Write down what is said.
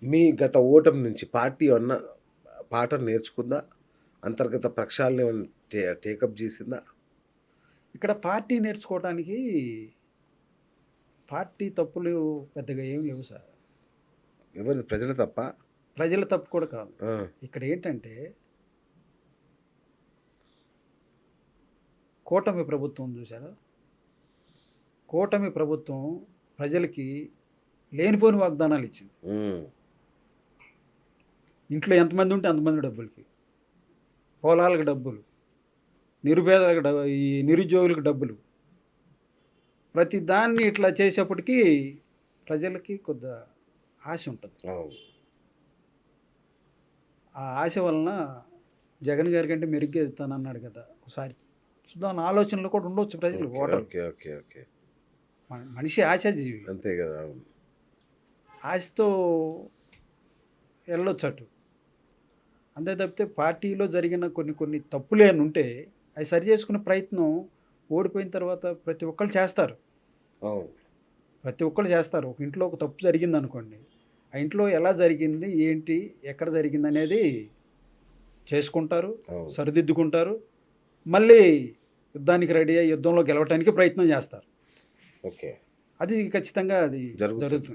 మీ గత ఓటమి నుంచి పార్టీ ఏమన్నా పాఠం నేర్చుకుందా? అంతర్గత ప్రక్షాళన ఏమన్నా టేకప్ జేసిందా? ఇక్కడ పార్టీ నేర్చుకోవడానికి పార్టీ తప్పులు పెద్దగా ఏమి లేవు సార్. ఎవరిది ప్రజల తప్పా? ప్రజల తప్పు కూడా కాదు. ఆ! ఇక్కడ ఏంటంటే కూటమి ప్రభుత్వం చూసారా? కూటమి ప్రభుత్వం ప్రజలకి లేనిపోని వాగ్దానాలు ఇచ్చింది. హ్మ్. ఇంట్లో ఎంతమంది ఉంటే అంతమంది డబ్బులకి, పొలాలకు డబ్బులు, నిరుపేదలకు ఈ నిరుద్యోగులకు డబ్బులు. ప్రతి దాన్ని ఇట్లా చేసేప్పటికీ ప్రజలకి కొద్ది ఆశ ఉంటుంది. అవును. ఆ ఆశ వలన జగన్ గారి కంటే మెరుగ్గా ఇస్తానన్నాడు కదా! ఒకసారి చూద్దాం ఆలోచనలు కూడా ఉండొచ్చు ప్రజలు, okay. Voter. Okay. Okay. Okay. మనిషి ఆశాజీవి. అంతే గదా! అవును. ఆశతో వెళ్ళొచ్చు అటు. అంతే తప్పితే పార్టీలో జరిగిన కొన్ని కొన్ని తప్పులు ఏమైనా ఉంటే అవి సరి చేసుకునే ప్రయత్నం ఓడిపోయిన తర్వాత ప్రతి ఒక్కళ్ళు చేస్తారు. అవును. ప్రతి ఒక్కళ్ళు చేస్తారు. ఒక ఇంట్లో ఒక తప్పు జరిగిందనుకోండి, ఆ ఇంట్లో ఎలా జరిగింది, ఏంటి, ఎక్కడ జరిగిందనేది చేసుకుంటారు, అవును. సరిదిద్దుకుంటారు. మళ్ళీ యుద్ధానికి రెడీ అయ్యి యుద్ధంలో గెలవటానికి ప్రయత్నం చేస్తారు. ఓకే. అది ఖచ్చితంగా అది జరుగుతుంది. జరుగుతుంది.